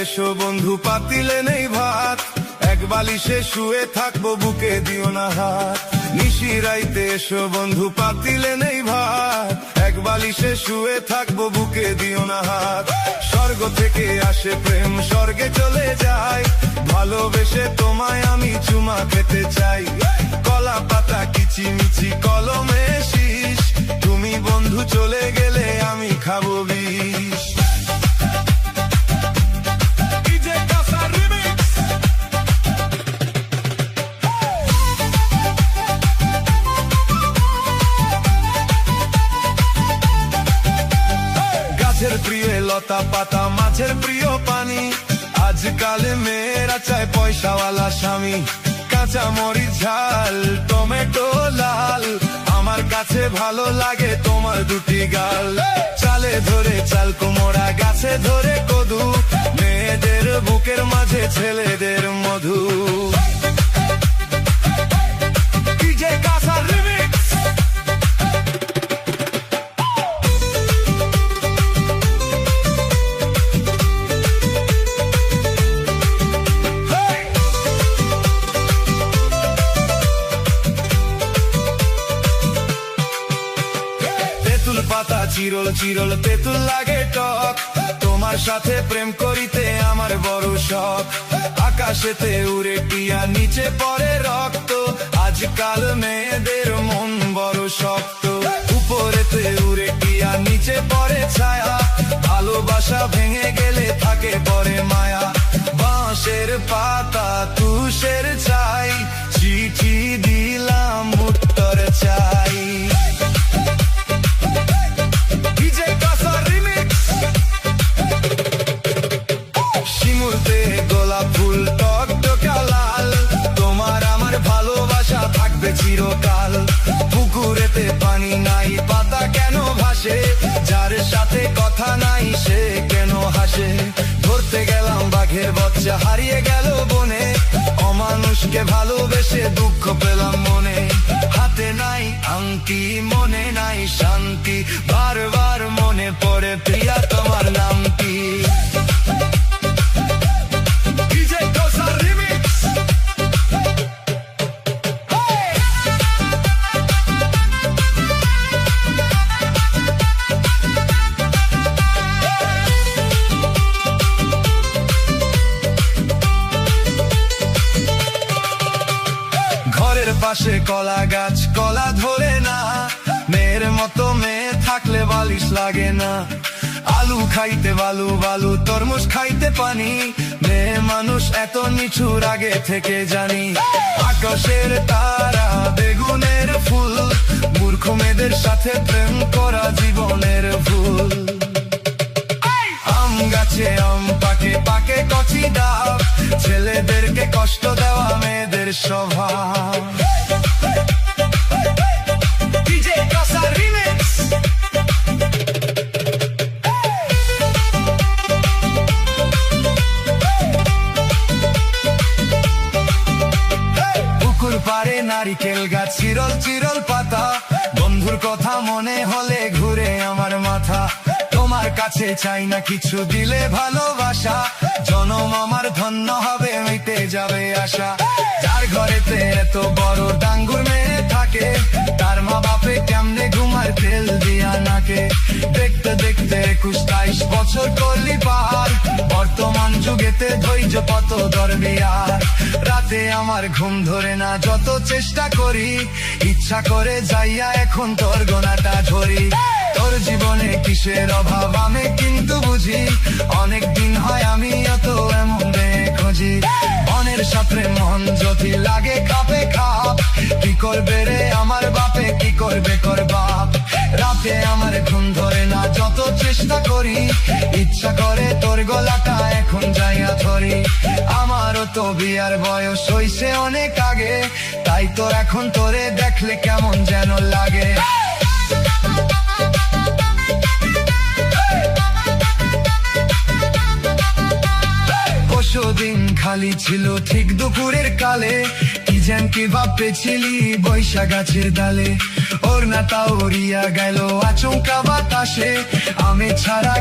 এসো বন্ধু পাতিলে নেই ভাত, এক বালিশে শুয়ে থাকবো বুকে দিও না হাত। নিশিরাইতে এসো বন্ধু পাতিলে নেই ভাত, এক বালিশে শুয়ে থাকবো বুকে দিও না হাত। স্বর্গ থেকে আসে প্রেম স্বর্গে চলে যায়, ভালোবেসে তোমায় আমি চুমা খেতে চাই। কলা পাতা কিচিমিচি কলমে শীষ, তুমি বন্ধু চলে গেলে আমি খাবো বিষ। গাছের প্রিয় লতা পাতা মাছের প্রিয় পানি, আজকাল মেয়েরা চায় পয়সাওয়ালা স্বামী। কাঁচা মরিচ ঝাল টমেটো লাল, আমার কাছে ভালো লাগে তোমার দুটি গাল। চালে ধরে চাল কুমড়া গাছে ধরে কদু, মেয়েদের বুকের মাঝে ছেলেদের মধু। ডিজে কাঁচা রিমিক্স। পাতা চিরল চিরল তেঁতুল লাগে টক, তোমার সাথে প্রেম করিতে আমার বড় শখ। আকাশেতে উড়ে টিয়া নিচে পড়ে রক্ত, আজকাল মেয়েদের মন বড় শক্ত। উপরেতে উড়ে টিয়া নিচে পড়ে ছায়া, ভালোবাসা ভেঙে গেলে থাকে পরে মায়া। বাঁশের পাতা তুষের চাই, চিঠি দিলাম উত্তর চাই। শিমুলতে গোলাপ ফুল টকটকা লাল, তোমার আমার ভালোবাসা থাকবে চিরকাল। পুকুরেতে পানি নাই পাতা কেন ভাসে, যার সাথে কথা নাই সে কেন হাসে। ধরতে গেলাম বাঘের বাচ্চা হারিয়ে গেল বনে, অমানুষকে ভালোবেসে দুঃখ পেলাম মনে। হাতে নাই আংটি মনে নাই শান্তি, বারবার মনে পড়ে প্রিয়া তোমার নাম কি। ঘরের পাশে কলা গাছ কলা ধরে না, মেয়ের মতো মেয়ে থাকলে বালিশ লাগে না। আলু খাইতে বালু বালু তরমুজ খাইতে পানি, মেয়ে মানুষ এত নিচুর আগে থেকে জানি। আকাশের তারা বেগুনের ফুল, মূর্খ মেয়েদের সাথে প্রেম করা জীবনের ভুল। আম গাছে আম পাকে পাকে কচি ডাব, ছেলেদেরকে কষ্ট দেওয়া মেয়েদের স্বভাব। ডিজে কাঁচা রিমিক্স। পুকুর পাড়ে নারিকেল গাছ চিরল চিরল পাতা, বন্ধুর কথা মনে হলে ঘুরে আমার মাথা। তোমার কাছে চাই না কিছু দিলে ভালোবাসা, জনম আমার ধন্য হবে মিটে যাবে আশা। যার ঘরেতে এত বড় ডাঙ্গুর মেয়ে থাকে, তার মা বাপে কেমনে ঘুমার তেল দিয়া নাকে। দেখতে দেখতে 21-22 বছর করলি পার, বর্তমান যুগেতে ধৈর্য কত দরবিয়ার। রাতে আমার ঘুম ধরে না যত চেষ্টা করি, ইচ্ছা করে যাইয়া এখন তোর গোনাটা ধরি। তোর জীবনে কিসের অভাব আমি কিন্তু বুঝি, অনেক দিন হয় আমি অত এমন খুঁজি। মনের সাথে মন যদি লাগে খাপে খাপ, কি করবে রে আমার বাপে কি করবে কর বাপ। রাতে আমার ঘুম ধরে না যত চেষ্টা করি, ইচ্ছা করে তোর গলাটা এখন যাইয়া ধরি। আমারও তো বিয়ার বয়স হইছে অনেক আগে, তাই তো এখন তোরে দেখলে কেমন যেন লাগে। দিন খালি ছিল ঠিক দুপুরের কালে, কি যেন কি ভাবতেছিলি বৈশা গাছের ডালে। ওর না তা উড়িয়া গেল আচমকা বাতাসে, আমি ছাড়া